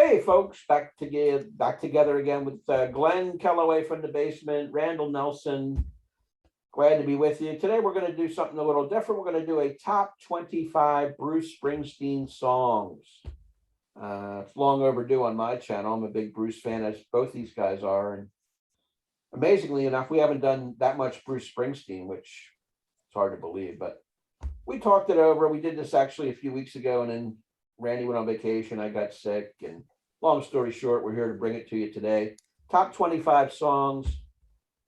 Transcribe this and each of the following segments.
Hey, folks, back together again with Glen Kellaway from the basement, Randall Nelson. Glad to be with you. Today, we're going to do something a little different. We're going to do a top 25 Bruce Springsteen songs. It's long overdue on my channel. I'm a big Bruce fan, as both these guys are. And amazingly enough, we haven't done that much Bruce Springsteen, which it's hard to believe, but we talked it over. We did this actually a few weeks ago, and then Randy went on vacation. I got sick, and long story short, we're here to bring it to you today. Top 25 songs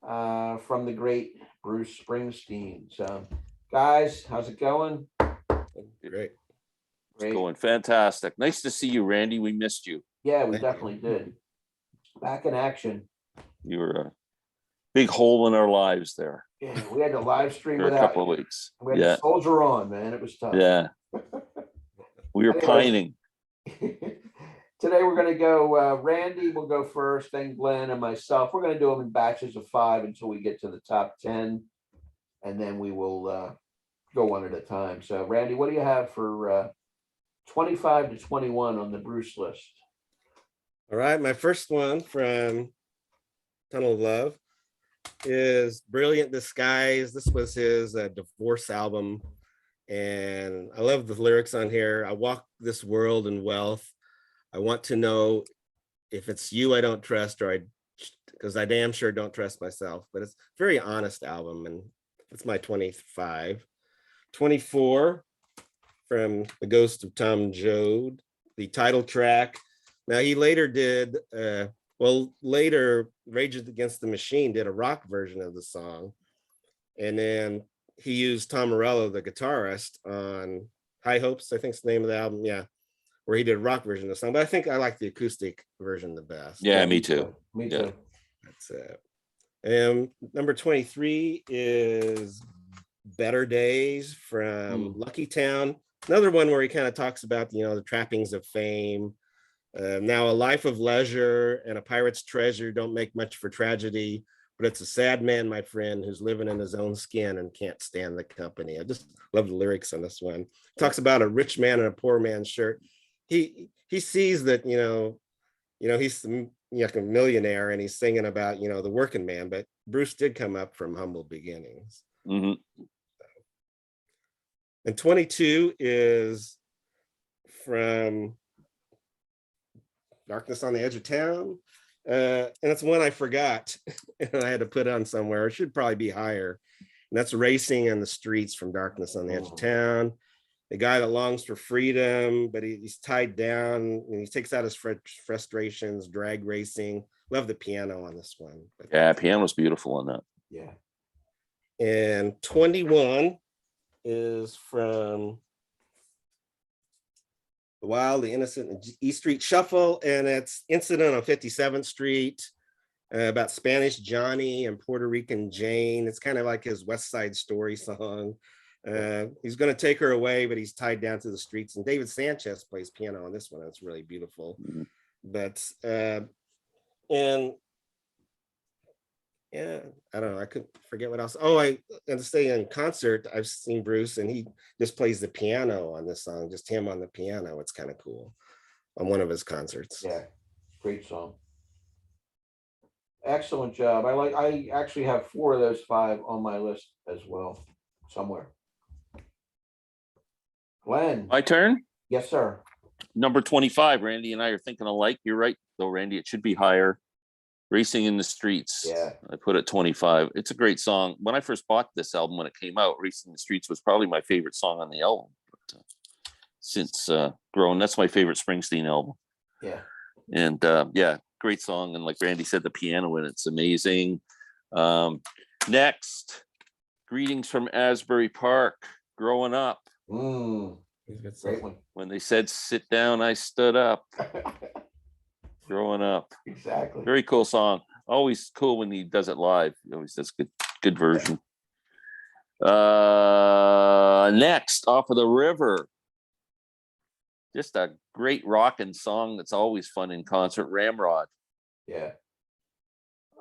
from the great Bruce Springsteen. So, guys, how's it going? Great. It's going fantastic. Nice to see you, Randy. We missed you. Yeah, we definitely did. Back in action. You were a big hole in our lives there. Yeah, we had to live stream for a couple of weeks. We had to soldier on, man. It was tough. Yeah. We were pining. Today we're going to go, Randy will go first, then Glenn and myself. We're going to do them in batches of 5 until we get to the top 10. And then we will go one at a time. So, Randy, what do you have for 25 to 21 on the Bruce list? All right. My first one from Tunnel of Love is Brilliant Disguise. This was his divorce album. And I love the lyrics on here. I walk this world in wealth. I want to know if it's you I don't trust, or because I damn sure don't trust myself. But it's a very honest album, and it's my 25. 24 from The Ghost of Tom Joad, the title track. Now he later did, later Rage Against the Machine did a rock version of the song. And then he used Tom Morello, the guitarist, on High Hopes, I think is the name of the album. Yeah. Where he did a rock version of the song, but I think I like the acoustic version the best. Yeah, me too. Me too. That's it. And number 23 is Better Days from Lucky Town. Another one where he kind of talks about, the trappings of fame. Now a life of leisure and a pirate's treasure don't make much for tragedy, but it's a sad man, my friend, who's living in his own skin and can't stand the company. I just love the lyrics on this one. Talks about a rich man in a poor man's shirt. He sees that, he's like a millionaire, and he's singing about, the working man, but Bruce did come up from humble beginnings. Mm-hmm. And 22 is from Darkness on the Edge of Town. And it's one I forgot and I had to put on somewhere. It should probably be higher. And that's Racing in the Streets from Darkness on the Edge of Town. The guy that longs for freedom, but he's tied down, and he takes out his frustrations, drag racing. Love the piano on this one. Yeah, piano's beautiful on that. Yeah. And 21 is from The Wild, the Innocent, and E Street Shuffle, and it's Incident on 57th Street, about Spanish Johnny and Puerto Rican Jane. It's kind of like his West Side Story song. He's going to take her away, but he's tied down to the streets. And David Sanchez plays piano on this one. It's really beautiful. Mm-hmm. But and yeah, I don't know. I could forget what else. Oh, I to say in concert, I've seen Bruce, and he just plays the piano on this song. Just him on the piano. It's kind of cool on one of his concerts. Yeah, great song. Excellent job. I actually have 4 of those 5 on my list as well, somewhere. Glenn. My turn? Yes, sir. Number 25. Randy and I are thinking alike. You're right, though, Randy. It should be higher. Racing in the Streets. Yeah. I put it 25. It's a great song. When I first bought this album, when it came out, Racing in the Streets was probably my favorite song on the album. But, since growing, that's my favorite Springsteen album. Yeah. And great song. And like Randy said, the piano in it's amazing. Next, Greetings from Asbury Park, Growing Up. Great one. When they said sit down, I stood up. Growing Up. Exactly. Very cool song. Always cool when he does it live. He always does good version. Next, Off of the River. Just a great rocking song that's always fun in concert. Ramrod. Yeah.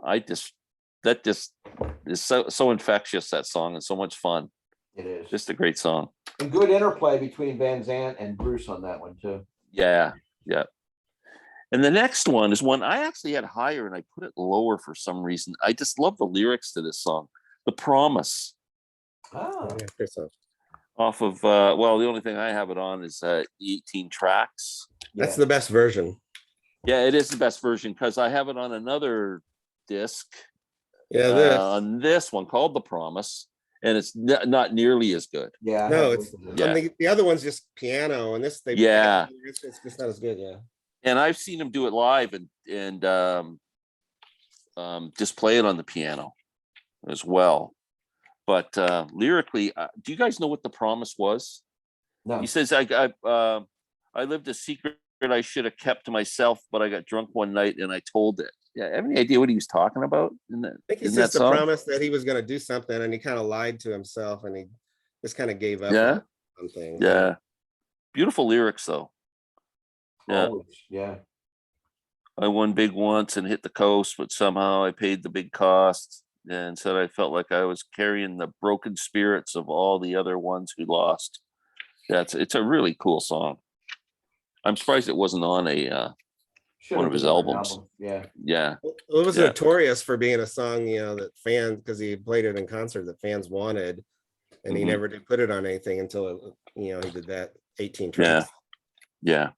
That just is so infectious, that song, and so much fun. It is. Just a great song. And good interplay between Van Zandt and Bruce on that one too. Yeah. And the next one is one I actually had higher and I put it lower for some reason. I just love the lyrics to this song. The Promise. Oh, Yeah, great song. Off of well, the only thing I have it on is 18 tracks. That's yeah. the best version. Yeah, it is the best version because I have it on another disc. Yeah, On this one called The Promise, and it's not nearly as good. Yeah. I no, have it's both of them. Yeah. the other one's just piano, and this they Yeah. it's just not as good. Yeah. And I've seen him do it live and just play it on the piano as well. But lyrically, do you guys know what The Promise was? No. He says, I lived a secret I should have kept to myself, but I got drunk one night and I told it. Yeah, have any idea what he was talking about in that? I think he's in that just a song? promise that he was going to do something, and he kind of lied to himself, and he just kind of gave up Yeah, on things. yeah. Beautiful lyrics though. Yeah. Always. Yeah. I won big once and hit the coast, but somehow I paid the big cost and said I felt like I was carrying the broken spirits of all the other ones who lost. It's a really cool song. I'm surprised it wasn't on a Should one have of his been on an albums. album. Yeah. Yeah. Well, it was Yeah. notorious for being a song, that fans, because he played it in concert that fans wanted, and he Mhm. never did put it on anything until he did that 18 Yeah. tracks. Yeah.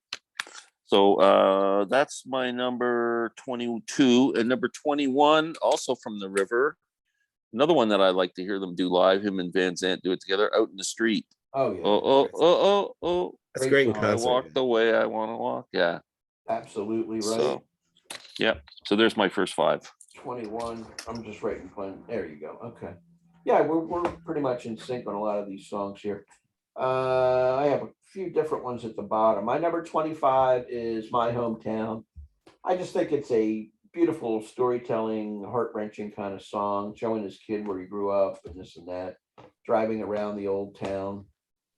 So that's my number 22. And number 21, also from the River. Another one that I like to hear them do live, him and Van Zant do it together, Out in the Street. Oh yeah. Oh. That's Great great in song. I concert. walk the way I want to walk. Yeah. Absolutely right. So, yeah. So there's my first 5. 21. I'm just writing Glenn. There you go. Okay. Yeah, we're pretty much in sync on a lot of these songs here. I have a few different ones at the bottom. My number 25 is My Hometown. I just think it's a beautiful storytelling, heart-wrenching kind of song, showing this kid where he grew up and this and that, driving around the old town.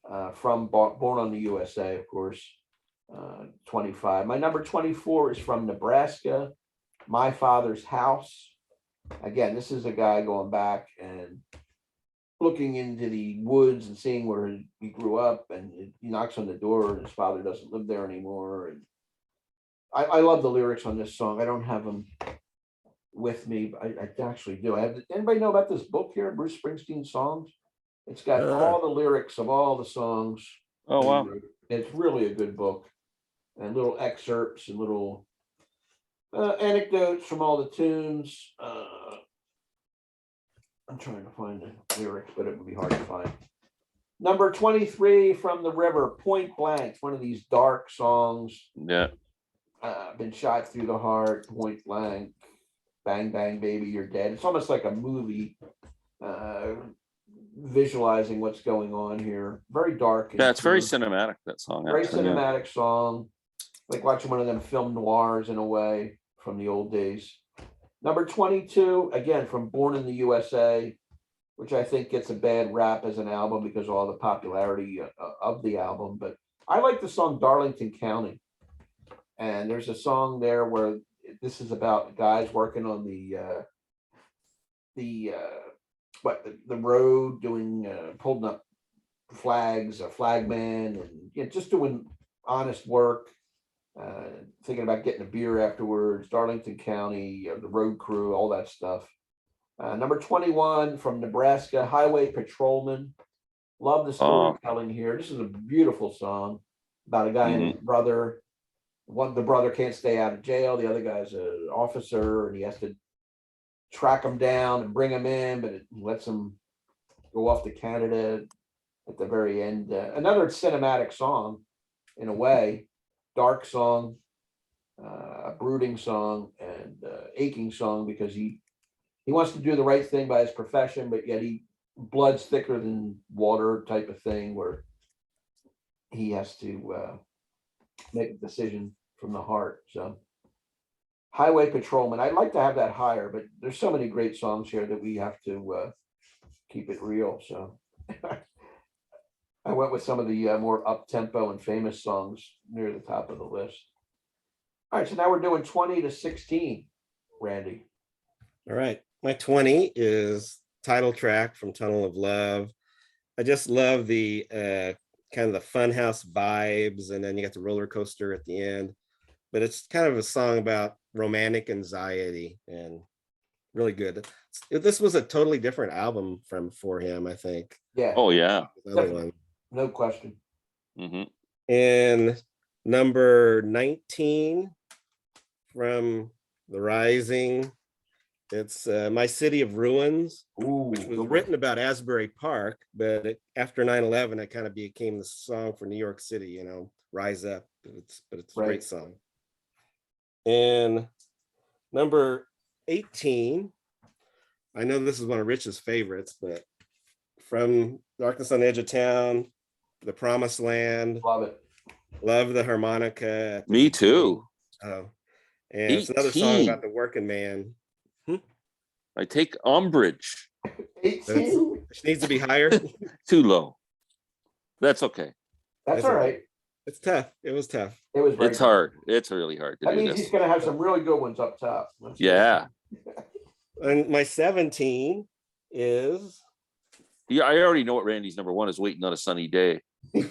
Born on the USA, of course. 25. My number 24 is from Nebraska, My Father's House. Again, this is a guy going back and looking into the woods and seeing where he grew up, and he knocks on the door and his father doesn't live there anymore. And I love the lyrics on this song. I don't have them with me, but I actually do. Anybody know about this book here, Bruce Springsteen songs? It's got all the lyrics of all the songs. Oh, wow. It's really a good book, and little excerpts and little anecdotes from all the tunes. I'm trying to find the lyrics, but it would be hard to find. Number 23 from the River, Point Blank. One of these dark songs. Yeah. Been shot through the heart, point blank. Bang, bang, baby, you're dead. It's almost like a movie, visualizing what's going on here. Very dark. Yeah, it's very cool. cinematic, that song. Very Actually, yeah. cinematic song. Like watching one of them film noirs in a way from the old days. Number 22, again, from Born in the USA, which I think gets a bad rap as an album because of all the popularity of the album. But I like the song Darlington County. And there's a song there where this is about guys working on the road, doing holding up flags, a flagman, and just doing honest work. Thinking about getting a beer afterwards. Darlington County, the road crew, all that stuff. Number 21 from Nebraska, Highway Patrolman. Love the storytelling here. This is a beautiful song about a guy and his brother. The brother can't stay out of jail. The other guy's an officer, and he has to track him down and bring him in, but it lets him go off to Canada at the very end. Another cinematic song, in a way, dark song, a brooding song, and aching song because he wants to do the right thing by his profession, but yet blood's thicker than water type of thing, where he has to make a decision from the heart. So Highway Patrolman, I'd like to have that higher, but there's so many great songs here that we have to keep it real. So I went with some of the more up-tempo and famous songs near the top of the list. All right, so now we're doing 20 to 16, Randy. All right. My 20 is title track from Tunnel of Love. I just love the kind of the funhouse vibes, and then you got the roller coaster at the end. but it's kind of a song about romantic anxiety and really good. This was a totally different album for him, I think. Yeah, Oh yeah. The other Definitely. one. no question. Hmm. And number 19 from The Rising, it's My City of Ruins, Ooh, which was good written one. about Asbury Park, but after 9/11, it kind of became the song for New York City, Rise Up. But it's a great Right. song. And number 18, I know this is one of Rich's favorites, but From Darkness on the Edge of Town, The Promised Land, Love it. love the harmonica. At the Me beginning. too. Oh, and it's another song 18. about the working man. I take umbrage. But 18. it needs to be higher. Too low. That's okay. That's all right. It's tough. It was tough. It was very It's good. hard. It's really hard to That do means this. he's going to have some really good ones up top. Yeah. And my 17 is Yeah, I already know what Randy's number one is, Waiting on a Sunny Day.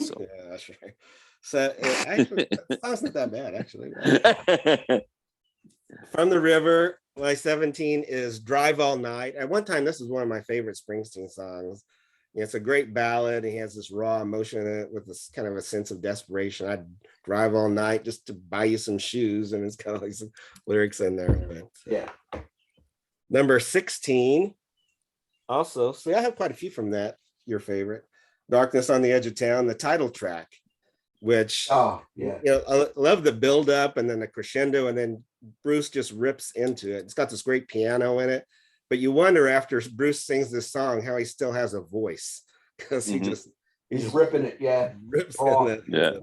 So yeah, that's right. So actually, that song's not that bad, actually. From the River, my 17 is Drive All Night. At one time, this is one of my favorite Springsteen songs. It's a great ballad. He has this raw emotion in it with this kind of a sense of desperation. I'd drive all night just to buy you some shoes, and it's kind of like some lyrics in there. But, Yeah. number 16, also, see, I have quite a few from that. Your favorite, Darkness on the Edge of Town, the title track, which Oh, yeah. I love the build up and then the crescendo, and then Bruce just rips into it. It's got this great piano in it, but you wonder after Bruce sings this song how he still has a voice, because He's ripping it. Yeah. rips Oh, in yeah.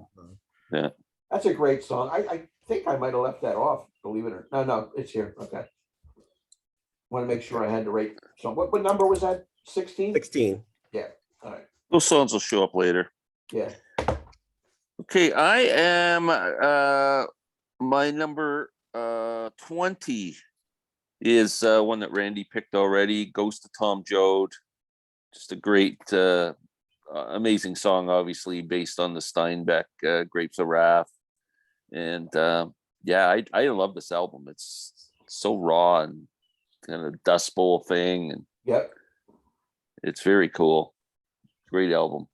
that. That's a great song. I think I might have left that off, believe it or no, it's here. Okay. Want to make sure I had the right song. What number was that? 16? 16. Yeah. All right. those songs will show up later. Yeah. Okay, I am my number 20 is one that Randy picked already, Ghost of Tom Joad. Just a great amazing song, obviously based on the Steinbeck Grapes of Wrath. And yeah, I love this album. It's so raw and kind of Dust Bowl thing, and Yep. it's very cool. Great album.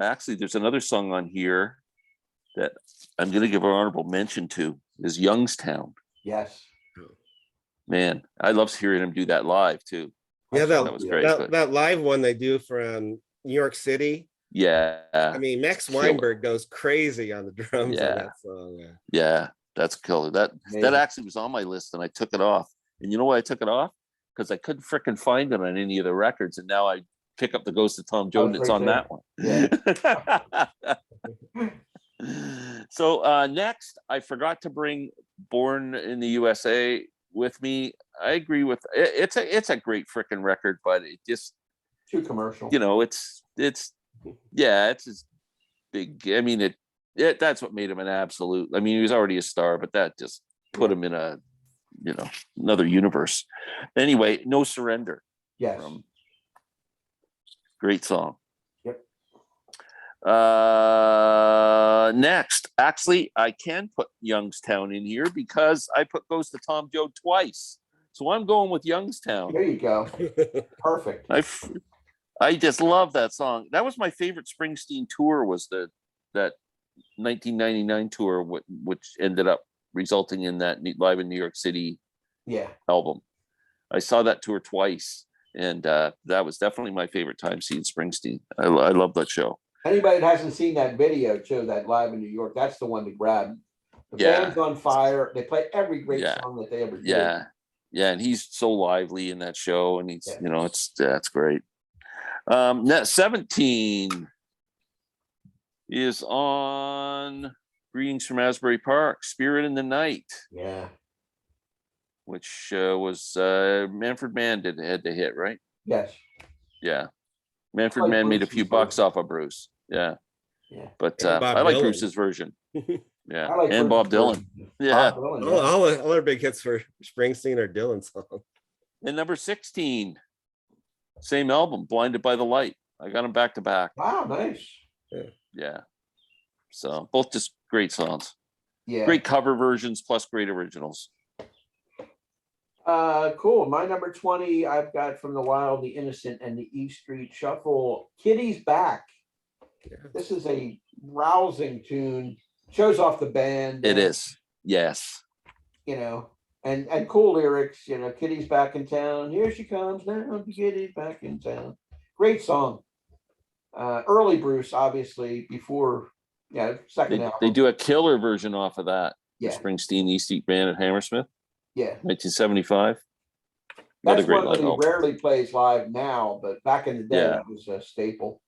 Actually, there's another song on here that I'm going to give an honorable mention to, is Youngstown. Yes. Man, I love hearing him do that live too. Yeah, That was great. but that live one they do from New York City. yeah, I mean, Max Killer. Weinberg goes crazy on the drums Yeah. on that song. Yeah. yeah, that's killer. That Amazing. actually was on my list, and I took it off. And you know why I took it off? Because I couldn't fricking find it on any of the records, and now I pick up the Ghost of Tom Joad, and it's on that one. So next, I forgot to bring Born in the USA with me. I agree with it. It's a great freaking record, but it just, Too commercial. it's his big. I mean, it that's what made him an absolute. I mean, he was already a star, but that just put him in a another universe. Anyway, No Surrender. Yes. Great song. Yep. Next, actually, I can put Youngstown in here because I put Ghost of Tom Joad twice. So I'm going with Youngstown. There you go. Perfect. I just love that song. That was my favorite Springsteen tour, was that 1999 tour, which ended up resulting in that Live in New York City Yeah. album. I saw that tour twice, and that was definitely my favorite time seeing Springsteen. I love that show. Anybody that hasn't seen that video too, that Live in New York, that's the one to grab. The band's on fire. They play every great song that they ever did. Yeah, and he's so lively in that show, and he's that's great. 17 is on Greetings from Asbury Park, Spirit in the Night. Yeah. Which was Manfred Mann had the hit, right? Yes. Yeah. Manfred Mann made a few bucks off of Bruce. Yeah. Yeah. But And Bob I like Dylan. Bruce's version. Yeah. I like And Bob Bruce's Dylan. version. Yeah. Bob Dylan, yeah. All our big hits for Springsteen are Dylan songs. And number 16, same album, Blinded by the Light. I got them back to back. Wow, nice. Yeah. So both just great songs. Yeah. Great cover versions plus great originals. Cool. My number 20, I've got from the Wild, the Innocent, and the E Street Shuffle. Kitty's Back. Yeah. This is a rousing tune. Shows off the band. It is. Yes. You know, and cool lyrics. You know, Kitty's back in town. Here she comes now. Kitty's back in town. Great song. Early Bruce, obviously, before second album. They do a killer version off of that. Yeah. Springsteen, East Street Band at Hammersmith. Yeah. 1975. That's one that he rarely plays live now, but back in the day, that was a staple.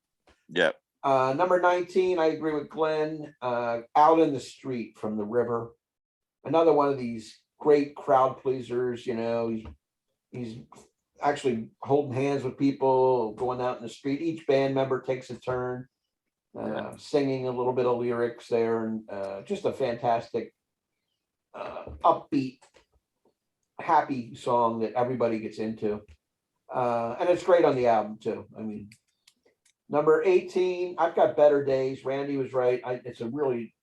Yeah. Number 19, I agree with Glenn. Out in the Street from the River. Another one of these great crowd pleasers. You know, he's actually holding hands with people, going out in the street. Each band member takes a turn, singing a little bit of lyrics there, and just a fantastic, upbeat, happy song that everybody gets into. And it's great on the album too. I mean, number 18, I've got Better Days. Randy was right. It's a really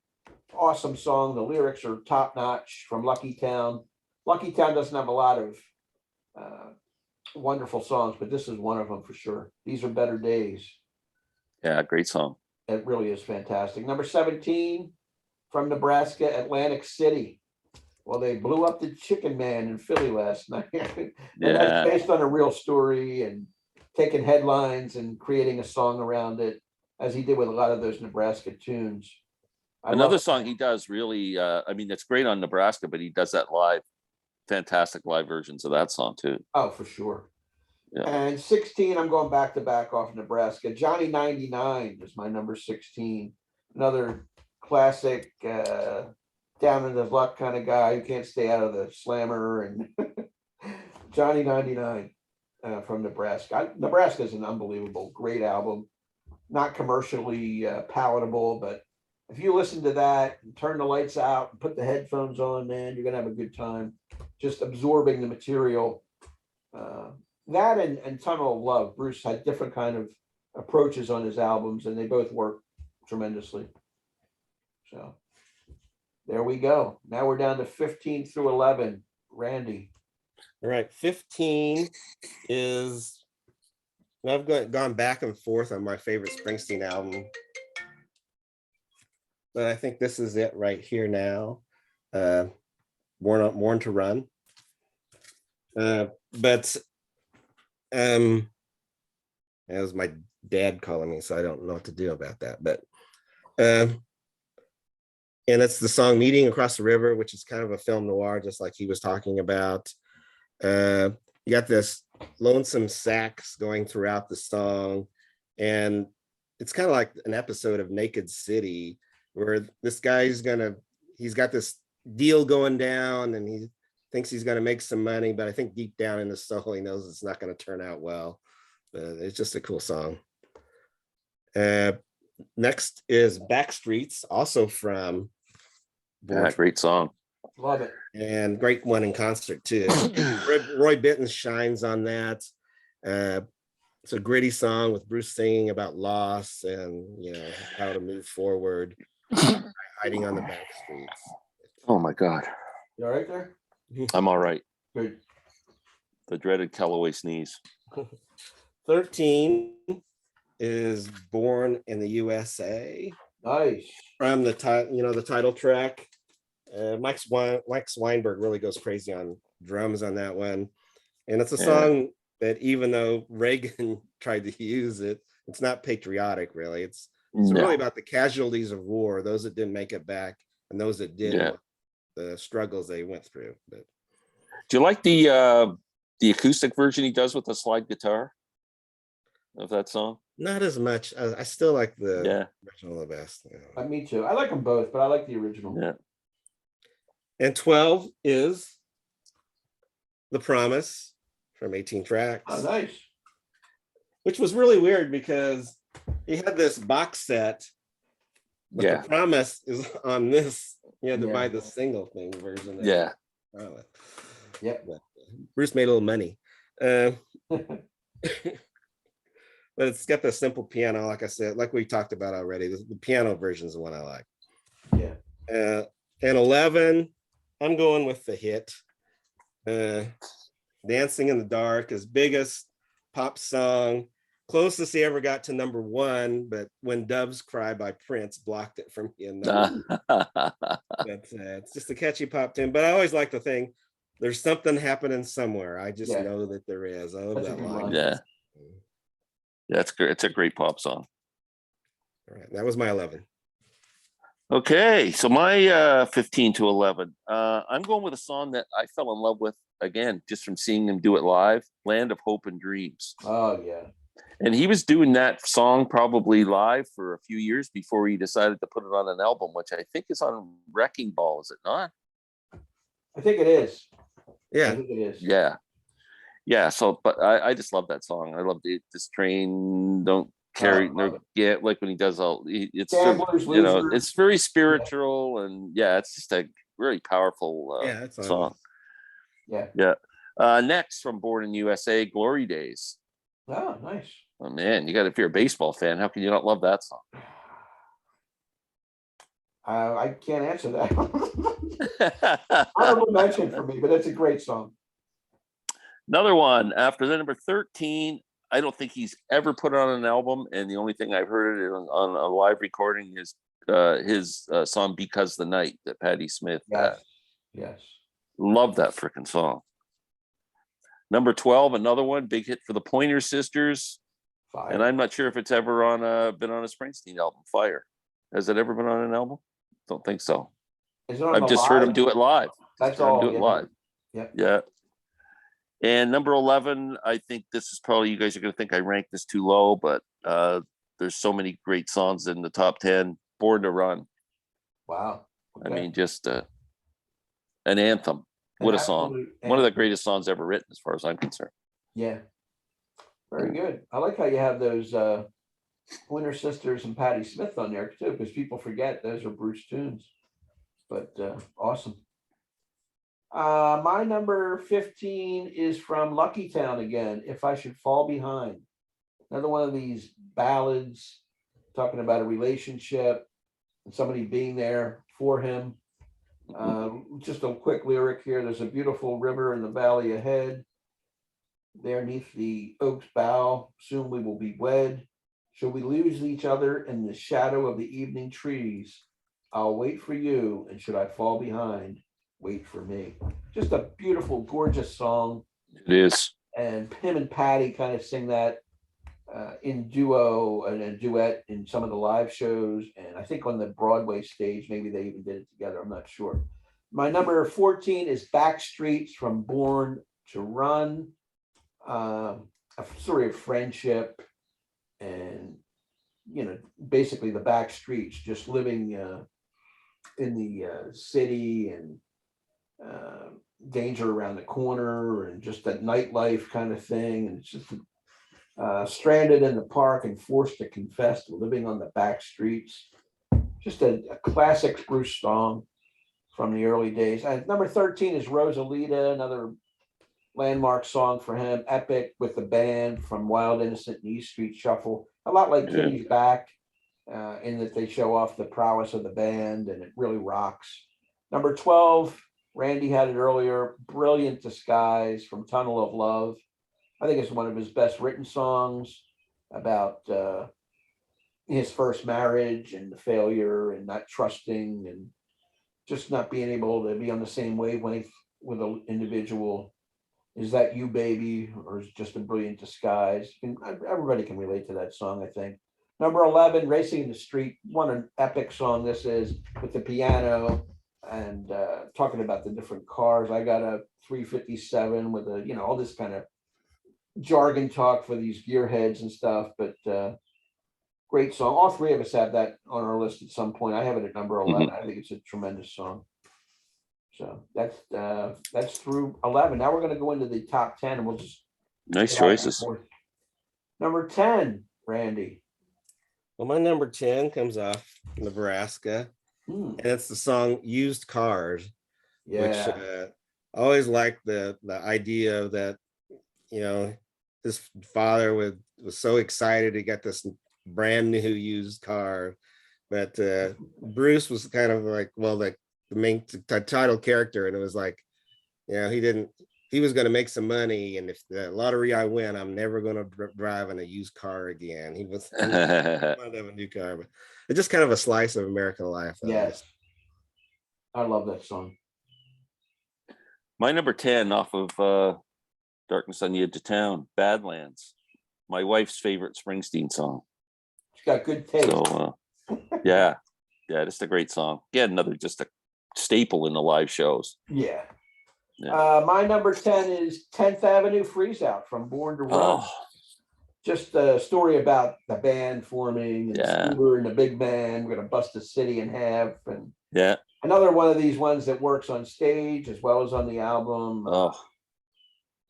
awesome song. The lyrics are top notch from Lucky Town. Lucky Town doesn't have a lot of wonderful songs, but this is one of them for sure. These are Better Days. Yeah, great song. It really is fantastic. Number 17, from Nebraska, Atlantic City. Well, they blew up the Chicken Man in Philly last night. And that's based on a real story and taking headlines and creating a song around it, as he did with a lot of those Nebraska tunes. Another song he does really, I mean, it's great on Nebraska, but he does that live. Fantastic live versions of that song too. Oh, for sure. Yeah. And 16, I'm going back to back off Nebraska. Johnny 99 is my number 16. Another classic, down in the luck kind of guy who can't stay out of the slammer. And Johnny 99 from Nebraska. Nebraska is an unbelievable, great album. Not commercially palatable, but if you listen to that and turn the lights out and put the headphones on, man, you're going to have a good time just absorbing the material. That and Tunnel of Love, Bruce had different kind of approaches on his albums, and they both work tremendously. So there we go. Now we're down to 15 through 11. Randy. All right, 15 is, I've gone back and forth on my favorite Springsteen album, but I think this is it right here now. Born to Run. But it was my dad calling me, so I don't know what to do about that. But and it's the song Meeting Across the River, which is kind of a film noir, just like he was talking about. You got this lonesome sax going throughout the song, and it's kind of like an episode of Naked City, where this guy's he's got this deal going down, and he thinks he's going to make some money, but I think deep down in his soul, he knows it's not going to turn out well. It's just a cool song. Next is Backstreets, also from great song. Love it. And great one in concert too. Roy Bittan shines on that. It's a gritty song with Bruce singing about loss and how to move forward, hiding on the back streets. Oh my God. You all right there? I'm all right. Good. The dreaded Kellaway sneeze. 13 is Born in the USA. Nice. From the title track. Mike Weinberg really goes crazy on drums on that one. And it's a song that, even though Reagan tried to use it, it's not patriotic, really. It's really about the casualties of war, those that didn't make it back, and those that did, the struggles they went through. But do you like the acoustic version he does with the slide guitar of that song? Not as much. I still like the original the best. Me too. I like them both, but I like the original. Yeah. And 12 is The Promise from 18 Tracks. Oh, nice. Which was really weird because he had this box set, but The Promise is on this. You had to buy the single thing version. But Bruce made a little money. But it's got the simple piano, like I said, like we talked about already. The piano version is the one I like. Yeah. And 11, I'm going with the hit. Dancing in the Dark, his biggest pop song, closest he ever got to number 1, but When Doves Cry by Prince blocked it from being number 1. But it's just a catchy pop tune. But I always like to think there's something happening somewhere. I just Yeah. know that there is. I love That's a that good line. line. Yeah. Yeah, it's great. It's a great pop song. All right, that was my 11. Okay, so my 15 to 11. I'm going with a song that I fell in love with again, just from seeing him do it live, Land of Hope and Dreams. Oh yeah. And he was doing that song probably live for a few years before he decided to put it on an album, which I think is on Wrecking Ball, is it not? I think it is. I Yeah. think it is. Yeah. Yeah. So, but I just love that song. I love this train don't carry no, yeah, like when he does it's Gamblers, you know, Losers. it's very spiritual and yeah, it's just a really powerful That's song. Yeah. Yeah. Next from Born in USA, Glory Days. Oh, nice. Oh man, you got, if you're a baseball fan, how can you not love that song? I can't answer that. Honorable mention for me, but it's a great song. Another one after the number 13. I don't think he's ever put on an album, and the only thing I've heard it on a live recording is his song "Because the Night" that Patti Smith. Yes. Love that freaking song. Number 12, another one, big hit for the Pointer Sisters. Fire. And I'm not sure if it's ever been on a Springsteen album. Fire. Has it ever been on an album? Don't think so. I've just heard him do it live. That's all. Do it live. Yep. Yeah. And number 11, I think this is probably, you guys are going to think I ranked this too low, but there's so many great songs in the top 10. Born to Run. Wow. Okay. I mean, just an anthem. What a song. One of the greatest songs ever written, as far as I'm concerned. Yeah. Very good. I like how you have those Pointer Sisters and Patti Smith on there too, because people forget those are Bruce tunes. But awesome. My number 15 is from Lucky Town again, If I Should Fall Behind. Another one of these ballads talking about a relationship and somebody being there for him. Just a quick lyric here. There's a beautiful river in the valley ahead. There neath the oak's bough, soon we will be wed. Shall we lose each other in the shadow of the evening trees? I'll wait for you, and should I fall behind, wait for me. Just a beautiful, gorgeous song. It is. And him and Patty kind of sing that in duo and a duet in some of the live shows. And I think on the Broadway stage, maybe they even did it together. I'm not sure. My number 14 is Backstreets from Born to Run. A story of friendship and, you know, basically the back streets, just living in the city and danger around the corner and just that nightlife kind of thing. And it's just stranded in the park and forced to confess to living on the back streets. Just a classic Bruce song from the early days. And number 13 is Rosalita, another landmark song for him, epic with the band from Wild Innocent and East Street Shuffle. A lot like Kitty's Back, in that they show off the prowess of the band and it really rocks. Number 12, Randy had it earlier, Brilliant Disguise from Tunnel of Love. I think it's one of his best written songs about his first marriage and the failure and not trusting and just not being able to be on the same wavelength with an individual. Is that you, baby, or is it just a brilliant disguise? Everybody can relate to that song, I think. Number 11, Racing in the Street. What an epic song this is with the piano and talking about the different cars. I got a 357 with a, you know, all this kind of jargon talk for these gearheads and stuff, but great song. All three of us have that on our list at some point. I have it at number 11. I think it's a tremendous song. So that's through 11. Now we're going to go into the top 10 and we'll just nice choices. Number 10, Randy. Well, my number 10 comes off Nebraska, and it's the song Used Cars. Yeah. Which I always liked the idea of that, you know, his father was so excited he got this brand new used car, But Bruce was kind of like, well, like the main title character, and it was like, he was going to make some money, and if the lottery I win, I'm never going to drive in a used car again. He wanted to have a new car, but it's just kind of a slice of American life. Yes. I love that song. My number 10 off of Darkness on the Edge of Town, Badlands. My wife's favorite Springsteen song. She's got good taste. So yeah, just a great song. Again, just a staple in the live shows. Yeah. My number 10 is 10th Avenue Freeze Out from Born to Run. Oh, Just a story about the band forming and Yeah. Scooter and the big band. We're gonna bust the city in half, and yeah. another one of these ones that works on stage as well as on the album. Oh,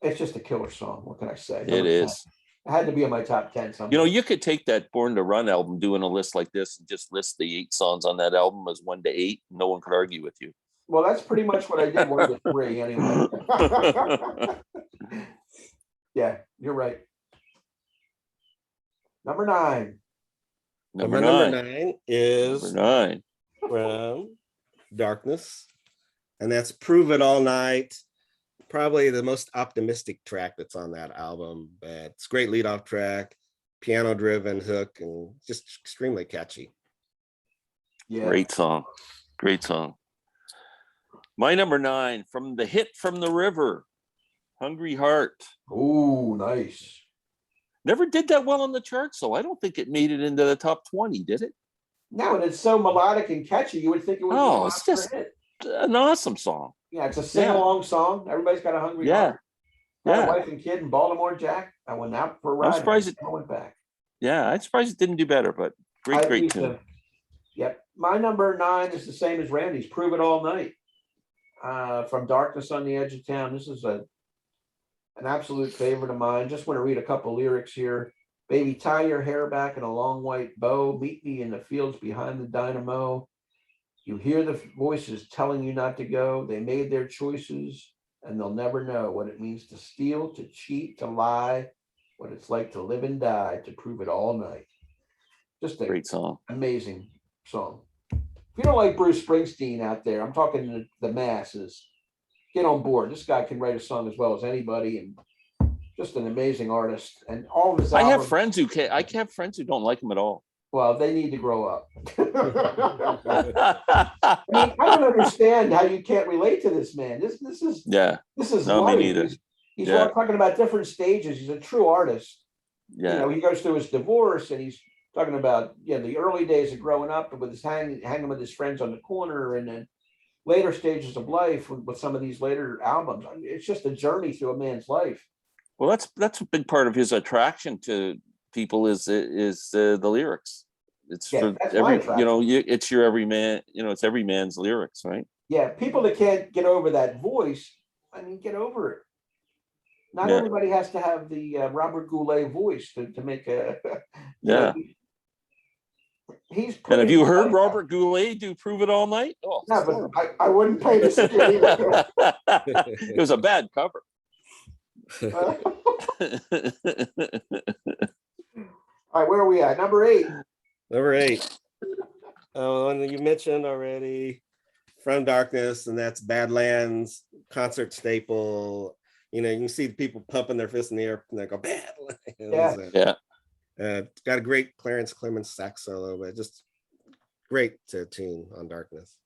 It's just a killer song. What can I say? it Number 10. is. It had to be in my top 10 somewhere. You know, you could take that Born to Run album, doing a list like this, and just list the 8 songs on that album as 1 to 8. No one could argue with you. Well, that's pretty much what I did 1 to 3 anyway. Yeah, you're right. Number 9. Number Number 9. 9 is Number 9. from Darkness, and that's Prove It All Night. Probably the most optimistic track that's on that album, but it's a great lead off track, piano driven hook, and just extremely catchy. Yeah. Great song. Great song. My number 9, from the hit From the River, Hungry Heart. Oh, nice. Never did that well on the charts, so I don't think it made it into the top 20, did it? No, and it's so melodic and catchy, you would think it would be Oh, a it's monster just hit. an awesome song. Yeah, it's a sing-along song. Everybody's got a hungry heart. Got Yeah. a wife and kid in Baltimore, Jack. I went out for a I'm ride. surprised I went back. Yeah, I'm surprised it didn't do better, but I great think tune. so. Yep. My number 9 is the same as Randy's, Prove It All Night. From Darkness on the Edge of Town. This is an absolute favorite of mine. Just want to read a couple lyrics here. Baby, tie your hair back in a long white bow. Meet me in the fields behind the dynamo. You hear the voices telling you not to go. They made their choices, and they'll never know what it means to steal, to cheat, to lie, what it's like to live and die, to prove it all night. Just a Great song. amazing song. If you don't like Bruce Springsteen out there, I'm talking to the masses, get on board. This guy can write a song as well as anybody, and just an amazing artist. And all of his I albums, have friends who can't. I have friends who don't like him at all. well, they need to grow up. I mean, I don't understand how you can't relate to this man. This is Yeah, no, me life. neither. He's Yeah. talking about different stages. He's a true artist. You yeah, know, he goes through his divorce, and he's talking about the early days of growing up with his hanging with his friends on the corner, and then later stages of life with some of these later albums. I mean, it's just a journey through a man's life. Well, that's a big part of his attraction to people is the lyrics. It's Yeah, for that's my every attraction. it's your every man. It's every man's lyrics, right? Yeah, people that can't get over that voice, I mean, get over it. Not Yeah. everybody has to have the Robert Goulet voice to make a. Yeah. He's. And have you heard putting- Robert Goulet do "Prove It All Night"? Oh, it's No, horrible. but I wouldn't pay to see it either. It was a bad cover. All right, where are we at? Number 8. Number 8. One you mentioned already, From Darkness, and that's Badlands, concert staple. You can see the people pumping their fists in the air and they go Badlands. Yeah. Yeah, Got a great Clarence Clemens sax solo, but just great tune on Darkness.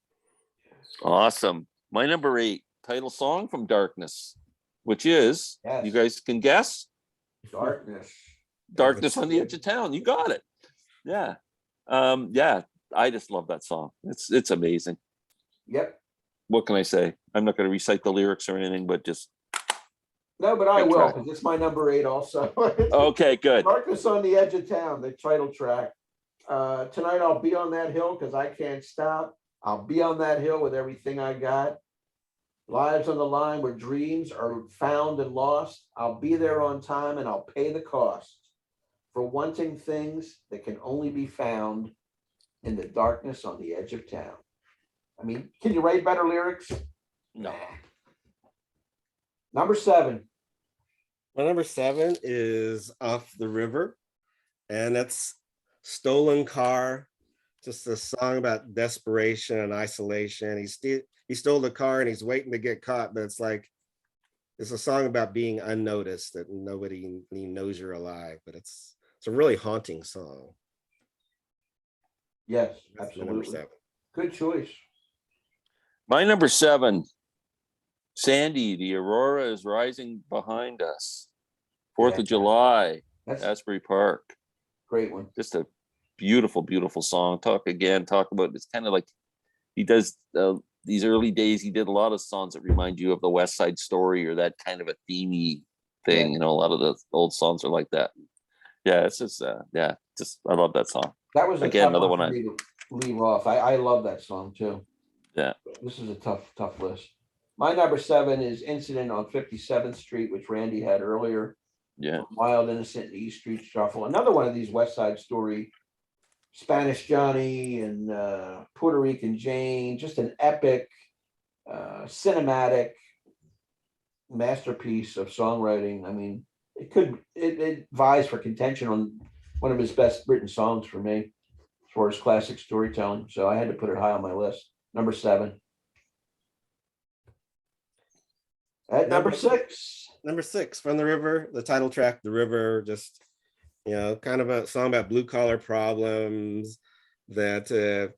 awesome. My number 8 title song from Darkness, which is Yes. you guys can guess. Darkness. Darkness on the Edge of Town. You got it. Yeah. Yeah. I just love that song. It's amazing. Yep. What can I say? I'm not going to recite the lyrics or anything, but just No, but I Good will, track. because it's my number 8 also. okay, good. Darkness on the Edge of Town, the title track. Tonight I'll be on that hill because I can't stop. I'll be on that hill with everything I got. Lives on the line where dreams are found and lost. I'll be there on time and I'll pay the cost for wanting things that can only be found in the darkness on the edge of town. I mean, can you write better lyrics? No. Number 7. My number 7 is Off the River, and that's Stolen Car, just a song about desperation and isolation. He stole the car and he's waiting to get caught, but it's like it's a song about being unnoticed, that nobody knows you're alive. But it's a really haunting song. Yes, That's my number absolutely. 7. Good choice. My number 7, Sandy, the aurora is rising behind us. 4th Yeah. of July, That's Asbury Park. a great one. Just a beautiful, beautiful song. Talk about, it's kind of like he does these early days. He did a lot of songs that remind you of the West Side Story or that kind of a themey thing. Yeah. You know, a lot of the old songs are like that. Yeah, it's just I love that song. That was a Again, tough another one one for me to leave off. I love that song too. Yeah. This is a tough list. My number 7 is Incident on 57th Street, which Randy had earlier. Yeah. Wild Innocent and East Street Shuffle. Another one of these West Side Story, Spanish Johnny and Puerto Rican Jane, just an epic, cinematic masterpiece of songwriting. I mean, it vies for contention on one of his best written songs for me, as far as classic storytelling. So I had to put it high on my list. Number 7. At number 6. Number 6, From the River, the title track, The River, just, kind of a song about blue collar problems, that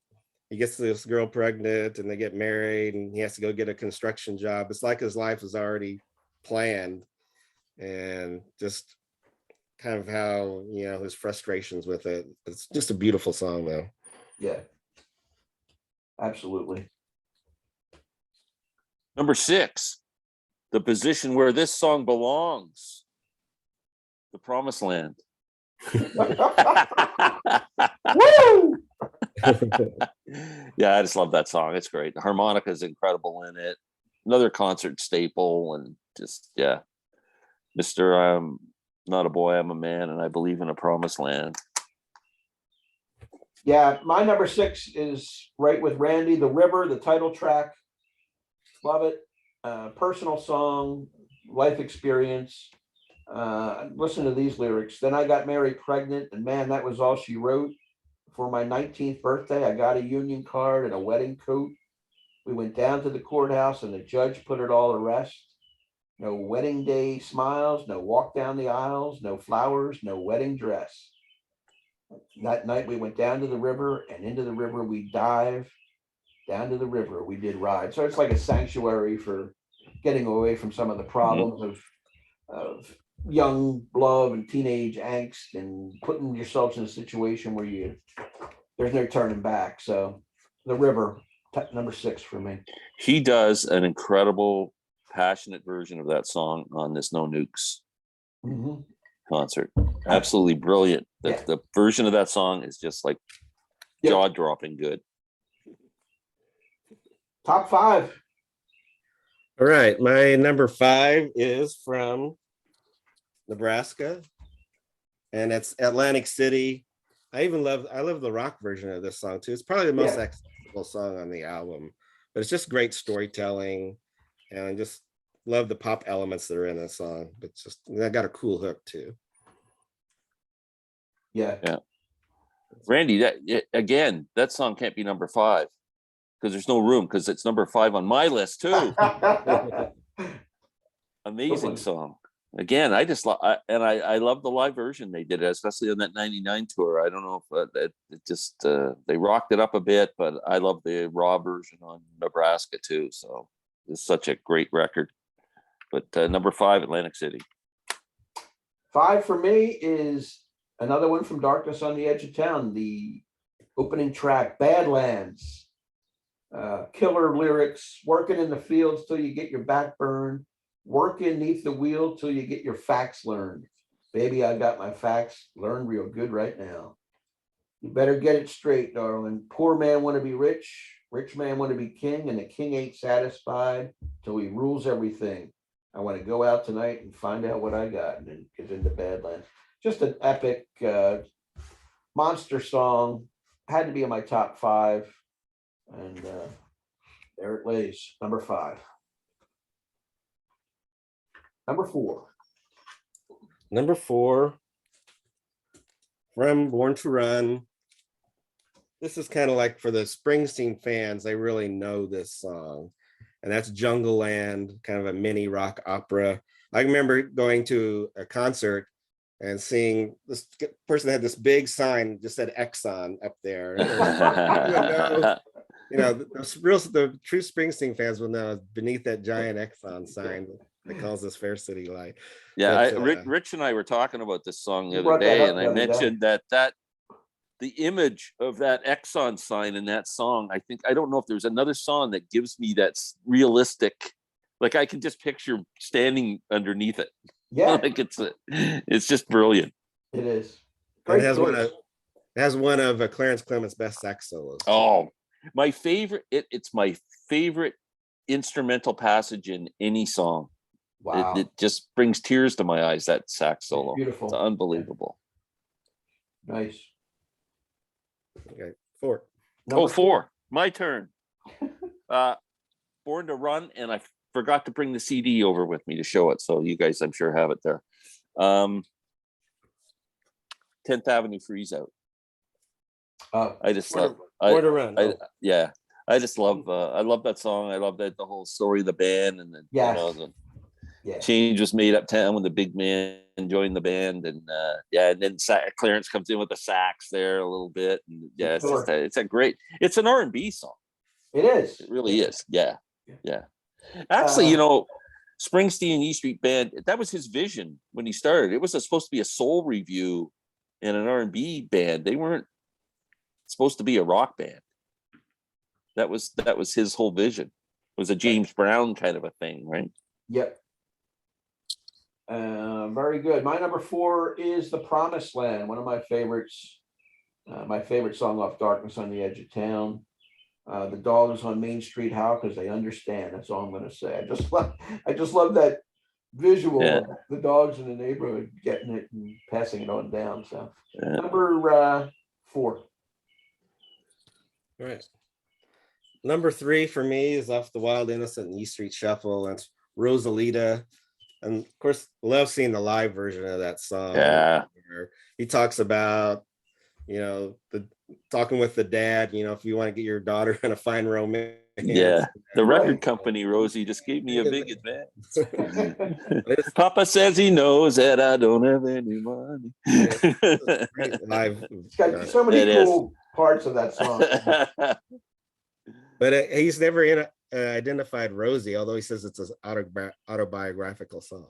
he gets this girl pregnant and they get married and he has to go get a construction job. It's like his life is already planned, and just kind of how, his frustrations with it. It's just a beautiful song though. Yeah, absolutely. Number 6, the position where this song belongs, The Promised Land. Woo! Yeah, I just love that song. It's great. The harmonica is incredible in it. Another concert staple, and just Mr. I'm not a boy, I'm a man, and I believe in a promised land. Yeah, my number 6 is right with Randy, The River, the title track. Love it. Personal song, life experience. Listen to these lyrics. Then I got married pregnant, and man, that was all she wrote. For my 19th birthday, I got a union card and a wedding coat. We went down to the courthouse and the judge put it all to rest. No wedding day smiles, no walk down the aisles, no flowers, no wedding dress. That night we went down to the river, and into the river we dive. Down to the river we did ride. So it's like a sanctuary for getting away from some of the problems of young love and teenage angst, and putting yourselves in a situation where there's no turning back. So The River, number 6 for me. He does an incredible, passionate version of that song on this No Nukes concert. Absolutely brilliant. The version of that song is just like jaw-dropping good. Top 5. All right, my number 5 is from Nebraska, and it's Atlantic City. I love the rock version of this song too. It's probably the most accessible song on the album, but it's just great storytelling, and I just love the pop elements that are in this song. But just that got a cool hook too. Yeah. Randy, that song can't be number 5 because there's no room, because it's number 5 on my list too. Amazing song. Again, I love the live version they did, especially on that '99 tour. I don't know if they rocked it up a bit, but I love the raw version on Nebraska too. So it's such a great record. But number 5, Atlantic City. 5 for me is another one from Darkness on the Edge of Town, the opening track, Badlands. Killer lyrics, working in the fields till you get your back burned, working neath the wheel till you get your facts learned. Baby, I got my facts learned real good right now. You better get it straight, darling. Poor man want to be rich, rich man want to be king, and the king ain't satisfied till he rules everything. I want to go out tonight and find out what I got, and then get into Badlands. Just an epic monster song. Had to be in my top 5. And there it lays, number 5. Number 4. Number 4, from Born to Run, this is kind of like for the Springsteen fans, they really know this song. And that's Jungle Land, kind of a mini rock opera. I remember going to a concert and seeing this person had this big sign just said Exxon up there. The true Springsteen fans will know beneath that giant Exxon sign that calls us Fair City Light. Yeah, But, Rich and I were talking about this song the You other brought that day, up and the I other day. mentioned that the image of that Exxon sign in that song, I don't know if there's another song that gives me that realistic, like I can just picture standing underneath it. Yeah, Like it's just brilliant. it is. it has one of Clarence Clement's best sax solos. Oh, my favorite! It's my favorite instrumental passage in any song. Wow. It just brings tears to my eyes. That sax solo, Beautiful. It's unbelievable. Nice. Okay, 4. Number 4. My turn. Born to Run, and I forgot to bring the CD over with me to show it. So you guys, I'm sure, have it there. 10th Avenue Freeze Out. I just love. Born to Run. Yeah, I just love. I love that song. I love that the whole story of the band, and then Yeah. change was made uptown when the big man joined the band, and and then Clarence comes in with the sax there a little bit, and it's an R&B song. It is. It really is. Yeah. Actually, Springsteen E Street Band, that was his vision when he started. It was supposed to be a soul review and an R&B band. They weren't supposed to be a rock band. That was his whole vision. It was a James Brown kind of a thing, right? Yep. Very good. My number 4 is The Promised Land, one of my favorites. My favorite song off Darkness on the Edge of Town. The dogs on Main Street howl because they understand. That's all I'm going to say. I just love that visual of the dogs in the neighborhood getting it and passing it on down. So number 4. All right. Number 3 for me is off the Wild Innocent and E Street Shuffle. That's Rosalita. And of course, love seeing the live version of that song. Yeah. He talks about, talking with the dad, if you want to get your daughter in a fine romance. Yeah. The record company, Rosie, just gave me a big advance. Papa says he knows that I don't have any money. Live. It's got so many cool parts of that song. But he's never identified Rosie, although he says it's an autobiographical song.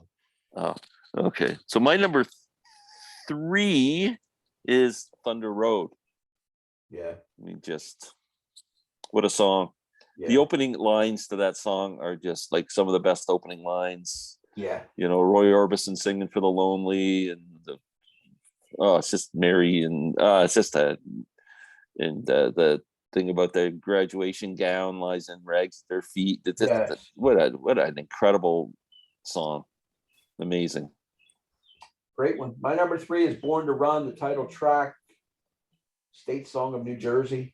Oh, okay. So my number 3 is Thunder Road. Yeah. I mean, just what a song. Yeah. The opening lines to that song are just like some of the best opening lines. Yeah. Roy Orbison singing for the lonely, and it's just Mary, and it's just the thing about the graduation gown lies in rags at their feet. What an incredible song. Amazing. Great one. My number 3 is Born to Run, the title track, state song of New Jersey.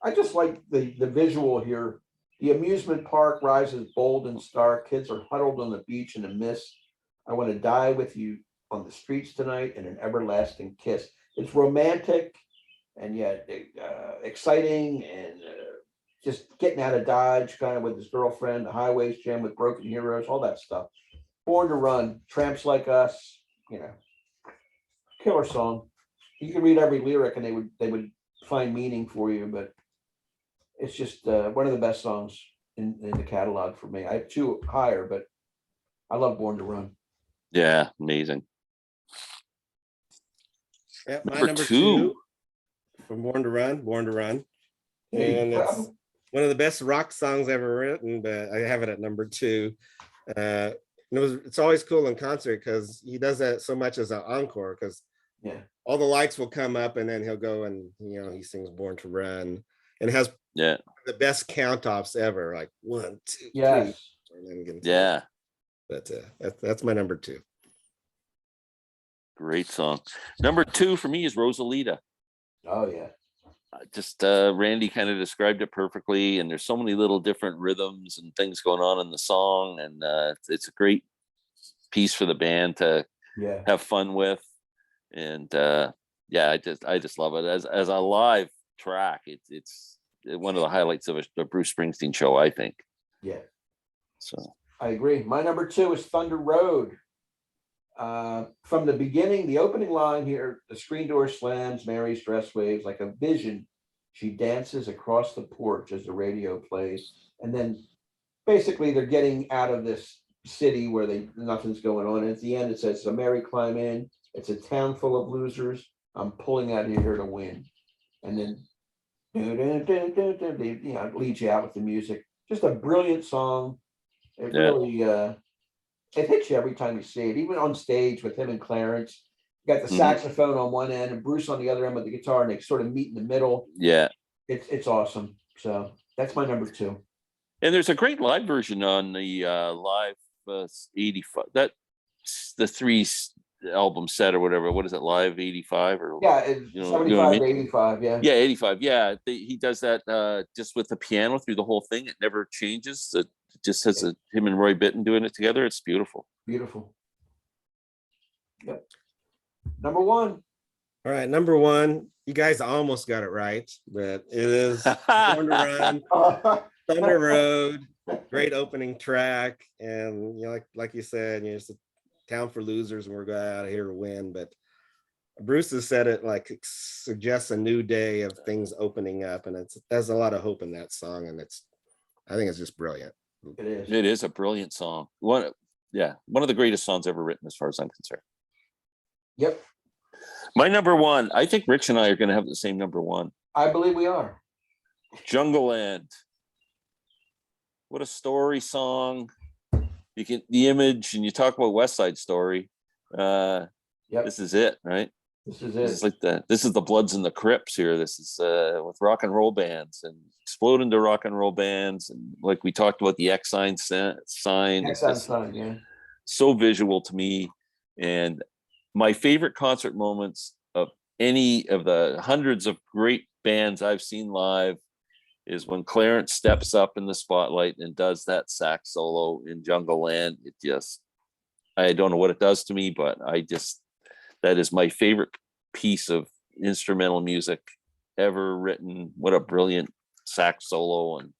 I just like the visual here. The amusement park rises bold and stark. Kids are huddled on the beach in the mist. I want to die with you on the streets tonight in an everlasting kiss. It's romantic and yet exciting, and just getting out of Dodge kind of with his girlfriend, the highways jam with broken heroes, all that stuff. Born to Run, Tramps Like Us, killer song. You can read every lyric and they would find meaning for you, but it's just one of the best songs in the catalog for me. I have 2 higher, but I love Born to Run. Yeah, amazing. Yeah, my number 2 from Born to Run. And it's one of the best rock songs ever written, but I have it at number 2. It's always cool in concert because he does that so much as an encore, because all the lights will come up and then he'll go and he sings Born to Run, and it has the best count offs ever, like 1, 2, 3. Yeah. But that's my number 2. Great song. Number 2 for me is Rosalita. Oh yeah. Just Randy kind of described it perfectly, and there's so many little different rhythms and things going on in the song, and it's a great piece for the band to have fun with, and yeah, I just love it as a live track. It's one of the highlights of a Bruce Springsteen show, I think. Yeah, So I agree. My number 2 is Thunder Road. From the beginning, the opening line here, the screen door slams, Mary's dress waves like a vision. She dances across the porch as the radio plays. And then basically they're getting out of this city where nothing's going on. And at the end, it says, so Mary, climb in. It's a town full of losers. I'm pulling out of here to win. And then it leads you out with the music. Just a brilliant song. It really it hits you every time you see it, even on stage with him and Clarence. You got the saxophone on one end and Bruce on the other end with the guitar, and they sort of meet in the middle. Yeah, it's awesome. So that's my number 2. and there's a great live version on the live 85. That's the 3 album set or whatever. What is it, live 85 or Yeah, it's 75 to 85. Yeah, 85. Yeah, he does that just with the piano through the whole thing. It never changes. It just has him and Roy Bittan doing it together. It's beautiful. Beautiful. Yep. Number 1. All right, number 1. You guys almost got it right, but it is Born to Run, Thunder Road. Great opening track, and like you said, it's a town for losers, and we're going out of here to win. But Bruce has said it like it suggests a new day of things opening up, and there's a lot of hope in that song, and I think it's just brilliant. It is a brilliant song. One of the greatest songs ever written, as far as I'm concerned. Yep. My number 1, I think Rich and I are going to have the same number 1. I believe we are. Jungle Land. What a story song. You get the image, and you talk about West Side Story. This is it, right? This is This is this is the Bloods and the Crips here. This is with rock and roll bands and explode into rock and roll bands, and like we talked about the X sign. Yeah. So visual to me, and my favorite concert moments of any of the hundreds of great bands I've seen live is when Clarence steps up in the spotlight and does that sax solo in Jungle Land. I don't know what it does to me, but that is my favorite piece of instrumental music ever written. What a brilliant sax solo. And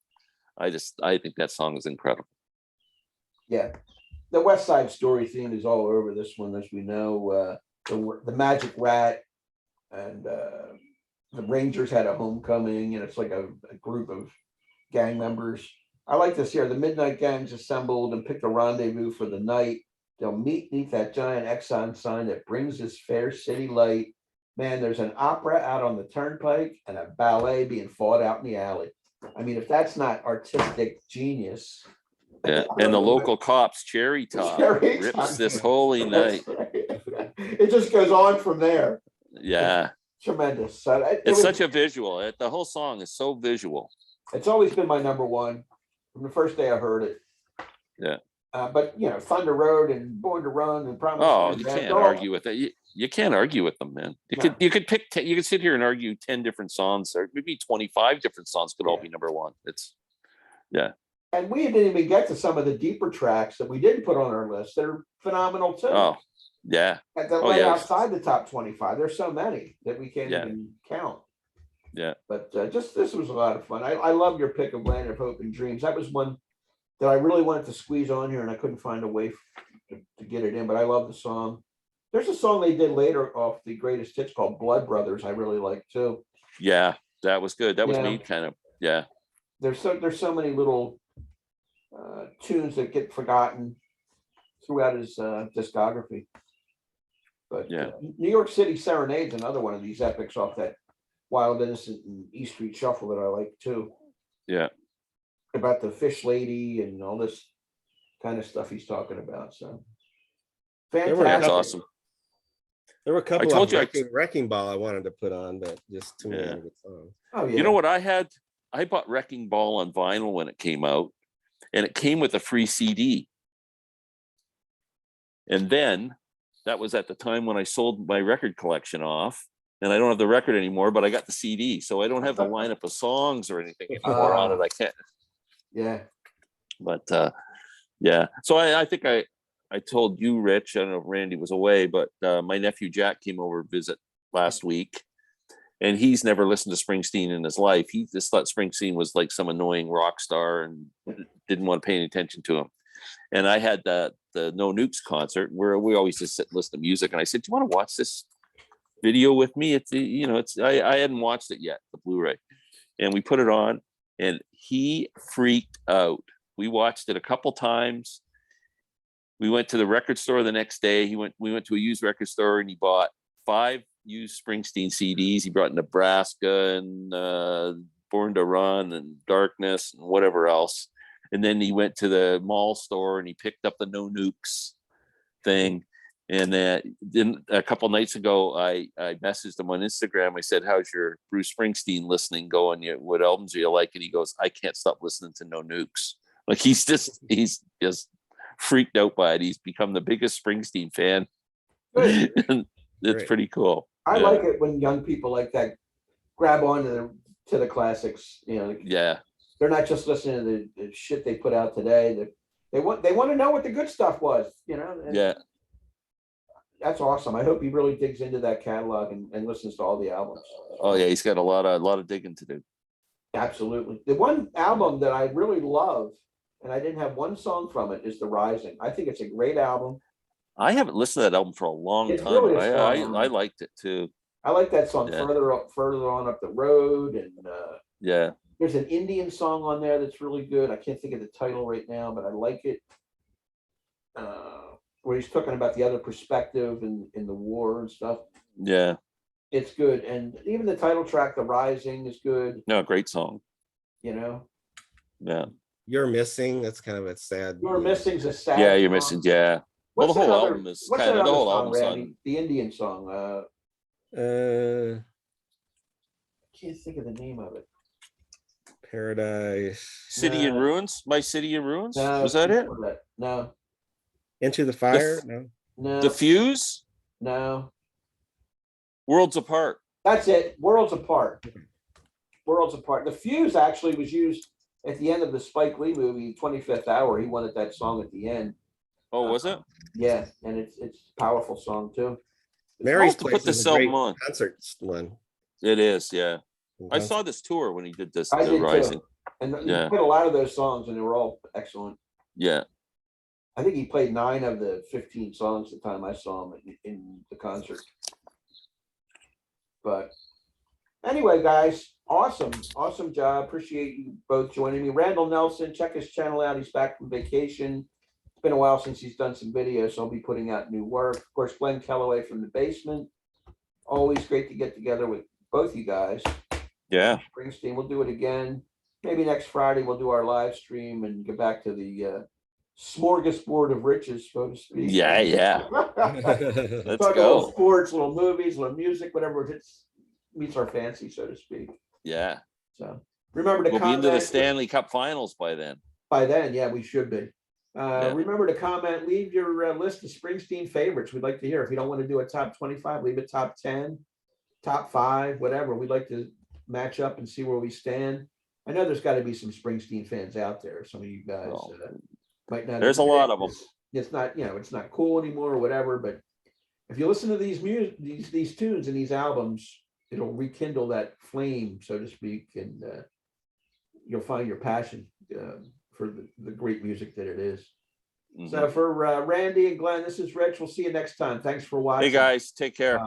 I think that song is incredible. Yeah. The West Side Story theme is all over this one, as we know. The Magic Rat and the Rangers had a homecoming, and it's like a group of gang members. I like this here. The midnight gangs assembled and picked a rendezvous for the night. They'll meet beneath that giant Exxon sign that brings this fair city light. Man, there's an opera out on the turnpike and a ballet being fought out in the alley. I mean, if that's not artistic genius. Yeah, and the local cops, Cherry Top, rips this holy night. It just goes on from there. Yeah. Tremendous. It's such a visual. The whole song is so visual. It's always been my number 1 from the first day I heard it. Yeah. But Thunder Road and Born to Run and Promise. Oh, you can't argue with it. You can't argue with them, man. You could pick. You could sit here and argue 10 different songs, or maybe 25 different songs could all be number 1. And we didn't even get to some of the deeper tracks that we didn't put on our list. They're phenomenal too. Oh, yeah. That lay outside the top 25. There's so many that we can't even count. Yeah. But this was a lot of fun. I love your pick of Land of Hope and Dreams. That was one that I really wanted to squeeze on here, and I couldn't find a way to get it in. But I love the song. There's a song they did later off the greatest hits called Blood Brothers. I really like too. Yeah, that was good. That was me kind of. Yeah. There's so many little tunes that get forgotten throughout his discography. But New York City Serenade's another one of these epics off that Wild Innocent and E Street Shuffle that I like too. Yeah. About the fish lady and all this kind of stuff he's talking about. So fantastic. That's awesome. There were a couple of Wrecking Ball I wanted to put on, but just too many good songs. Oh yeah. You know what I had? I bought Wrecking Ball on vinyl when it came out, and it came with a free CD. And then that was at the time when I sold my record collection off, and I don't have the record anymore, but I got the CD. So I don't have the lineup of songs or anything anymore on it. I can't. Yeah. But so I think I told you, Rich, I don't know if Randy was away, but my nephew Jack came over to visit last week, and he's never listened to Springsteen in his life. He just thought Springsteen was like some annoying rock star and didn't want to pay any attention to him. And I had the No Nukes concert where we always just sit and listen to music. And I said, "Do you want to watch this video with me?" I hadn't watched it yet, the Blu-ray, and we put it on, and he freaked out. We watched it a couple times. We went to the record store the next day. We went to a used record store, and he bought 5 used Springsteen CDs. He brought Nebraska and Born to Run and Darkness and whatever else. And then he went to the mall store and he picked up the No Nukes thing. And then a couple nights ago, I messaged him on Instagram. I said, "How's your Bruce Springsteen listening going? What albums do you like?" And he goes, "I can't stop listening to No Nukes." Like he's just freaked out by it. He's become the biggest Springsteen fan. And it's Great. pretty cool. I like it when young people like that grab on to the classics. Yeah. They're not just listening to the shit they put out today. They want to know what the good stuff was. And Yeah. that's awesome. I hope he really digs into that catalog and listens to all the albums. Oh yeah, he's got a lot of digging to do. Absolutely. The one album that I really love, and I didn't have one song from it, is The Rising. I think it's a great album. I haven't listened to that album for a long It's time. really But a strong album. I liked it too. I like that song, Yeah. further on up the road, and Yeah. there's an Indian song on there that's really good. I can't think of the title right now, but I like it. Where he's talking about the other perspective in the war and stuff. Yeah. It's good. And even the title track, The Rising, is good. No, great song. Yeah. You're Missing. That's kind of a sad. You're Missing's a sad Yeah, you're song. missing. Yeah. Well, the What's whole that album is what's kind that of the other whole song, album's Randy? on. The Indian song. Uh, Can't think of the name of it. Paradise. City in Ruins. My City in Ruins. No, Was that it? No. Into the Fire. No. No. The Fuse. No. Worlds Apart. That's it. Worlds Apart. Worlds Apart. The Fuse actually was used at the end of the Spike Lee movie, 25th Hour. He wanted that song at the end. Oh, was it? Yeah, and it's a powerful song too. Mary's have to Place put is this a great album on. concert one. It is. Yeah. I saw this tour when he did this. I The did Rising. too. And Yeah. he played a lot of those songs, and they were all excellent. Yeah. I think he played 9 of the 15 songs the time I saw him in the concert. But anyway, guys, awesome job. Appreciate you both joining me. Randall Nelson, check his channel out. He's back from vacation. It's been a while since he's done some videos, so I'll be putting out new work. Of course, Glen Kellaway from The Basement. Always great to get together with both you guys. Yeah. Springsteen, we'll do it again. Maybe next Friday we'll do our live stream and get back to the smorgasbord of riches, so to speak. Yeah. Talk Let's a little go. sports, little movies, little music, whatever it meets our fancy, so to speak. Yeah. So remember to We'll be comment. into the Stanley Cup Finals by then. By then, yeah, we should be. Remember to comment, leave your list of Springsteen favorites. We'd like to hear. If you don't want to do a top 25, leave a top 10, top 5, whatever. We'd like to match up and see where we stand. I know there's got to be some Springsteen fans out there. Some of you guys might not. There's a lot of them. It's not, it's not cool anymore or whatever. But if you listen to these tunes and these albums, it'll rekindle that flame, so to speak, and you'll find your passion for the great music that it is. Mhm. So for Randy and Glenn, this is Rich. We'll see you next time. Thanks for watching. Hey guys, take care.